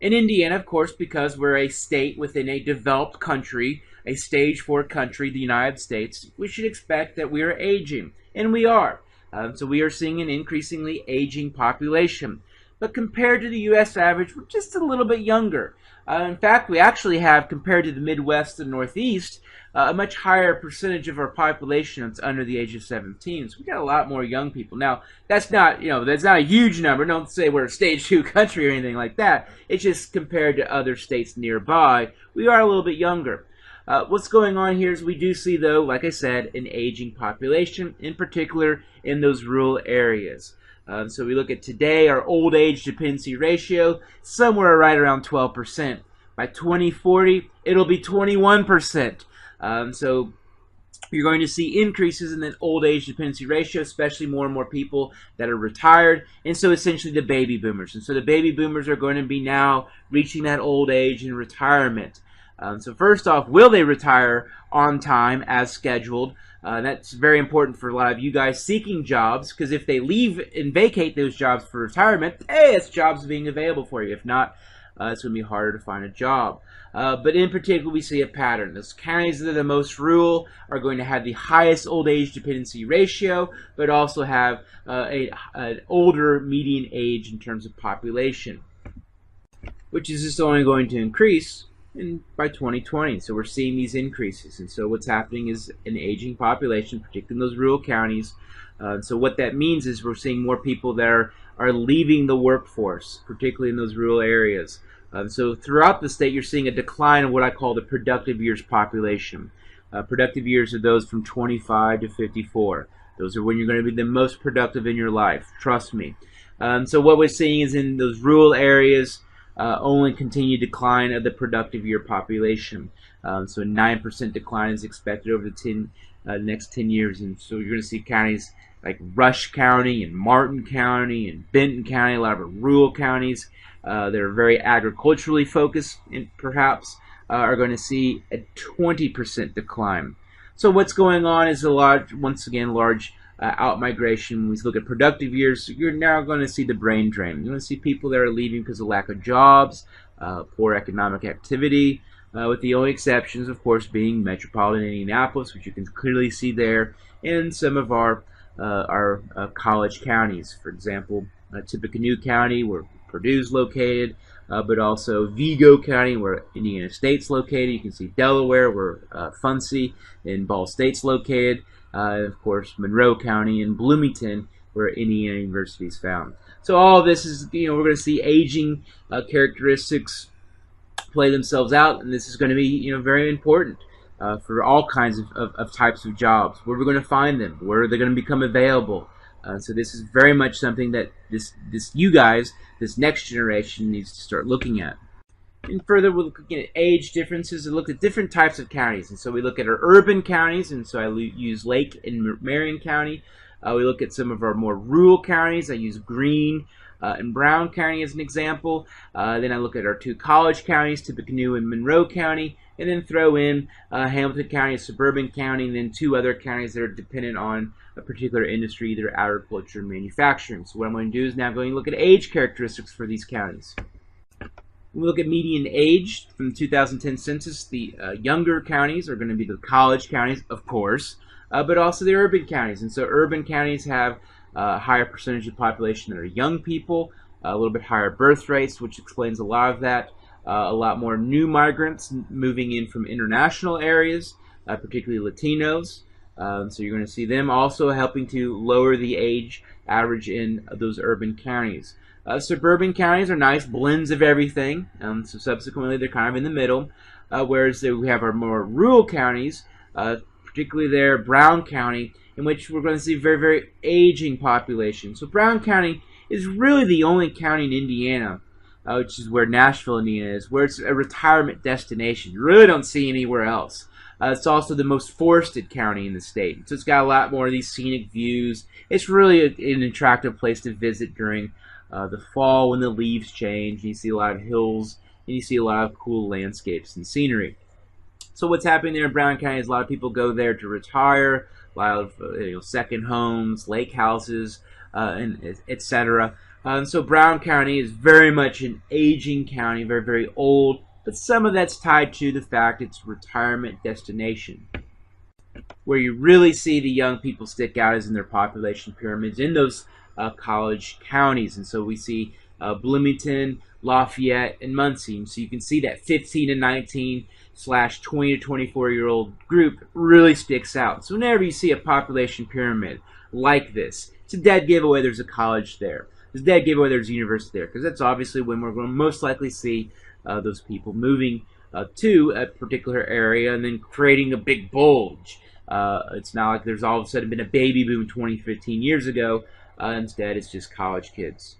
In Indiana, of course, because we're a state within a developed country, a stage 4 country, the United States, we should expect that we are aging, and we are. So we are seeing an increasingly aging population. But compared to the U.S. average, we're just a little bit younger. In fact, we actually have, compared to the Midwest and Northeast, a much higher percentage of our population that's under the age of 17. So we got a lot more young people. Now, that's not, that's not a huge number. Don't say we're a stage 2 country or anything like that. It's just compared to other states nearby, we are a little bit younger. What's going on here is we do see, though, like I said, an aging population, in particular in those rural areas. So we look at today, our old age dependency ratio, somewhere right around 12%. By 2040, it'll be 21%. So you're going to see increases in the old age dependency ratio, especially more and more people that are retired, and so essentially the baby boomers. And so the baby boomers are going to be now reaching that old age and retirement. So first off, will they retire on time as scheduled? That's very important for a lot of you guys seeking jobs, because if they leave and vacate those jobs for retirement, hey, it's jobs being available for you. If not, it's going to be harder to find a job. But in particular, we see a pattern. Those counties that are the most rural are going to have the highest old age dependency ratio, but also have an older median age in terms of population, which is just only going to increase by 2020. So we're seeing these increases, and so what's happening is an aging population, particularly in those rural counties. So what that means is we're seeing more people that are leaving the workforce, particularly in those rural areas. So throughout the state, you're seeing a decline of what I call the productive years population. Productive years are those from 25 to 54. Those are when you're going to be the most productive in your life, trust me. So what we're seeing is in those rural areas, only continued decline of the productive year population. So a 9% decline is expected over the next 10 years. And so you're going to see counties like Rush County and Martin County and Benton County, a lot of rural counties that are very agriculturally focused, and perhaps are going to see a 20% decline. So what's going on is once again, large out-migration. When we look at productive years, you're now going to see the brain drain. You're going to see people that are leaving because of lack of jobs, poor economic activity, with the only exceptions, of course, being metropolitan Indianapolis, which you can clearly see there, and some of our college counties. For example, Tippecanoe County, where Purdue's located, but also Vigo County, where Indiana State's located. You can see Delaware, where Funcy and Ball State's located. And of course, Monroe County and Bloomington, where Indiana University is found. So all of this is, we're going to see aging characteristics play themselves out, and this is going to be, very important for all kinds of types of jobs. Where we're going to find them, where are they going to become available? So this is very much something that you guys, this next generation, needs to start looking at. And further, we're looking at age differences and look at different types of counties. And so we look at our urban counties, and so I use Lake and Marion County. We look at some of our more rural counties. I use Greene and Brown County as an example. Then I look at our two college counties, Tippecanoe and Monroe County, and then throw in Hamilton County, a suburban county, and then two other counties that are dependent on a particular industry, either agriculture or manufacturing. So what I'm going to do is now I'm going to look at age characteristics for these counties. When we look at median age from the 2010 census, the younger counties are going to be the college counties, of course, but also the urban counties. And so urban counties have a higher percentage of population that are young people, a little bit higher birth rates, which explains a lot of that. A lot more new migrants moving in from international areas, particularly Latinos. So you're going to see them also helping to lower the age average in those urban counties. Suburban counties are nice blends of everything, so subsequently they're kind of in the middle, whereas we have our more rural counties, particularly there, Brown County, in which we're going to see very, very aging population. So Brown County is really the only county in Indiana, which is where Nashville, Indiana is, where it's a retirement destination. You really don't see anywhere else. It's also the most forested county in the state, so it's got a lot more of these scenic views. It's really an attractive place to visit during the fall when the leaves change, and you see a lot of hills, and you see a lot of cool landscapes and scenery. So what's happening there in Brown County is a lot of people go there to retire, a lot of second homes, lake houses, and etc. So Brown County is very much an aging county, very, very old, but some of that's tied to the fact it's a retirement destination. Where you really see the young people stick out is in their population pyramids in those college counties. And so we see Bloomington, Lafayette, and Muncie. So you can see that 15 to 19 / 20 to 24-year-old group really sticks out. So whenever you see a population pyramid like this, it's a dead giveaway there's a college there. It's a dead giveaway there's a university there, because that's obviously when we're going to most likely see those people moving to a particular area and then creating a big bulge. It's not like there's all of a sudden been a baby boom 20, 15 years ago. Instead, it's just college kids.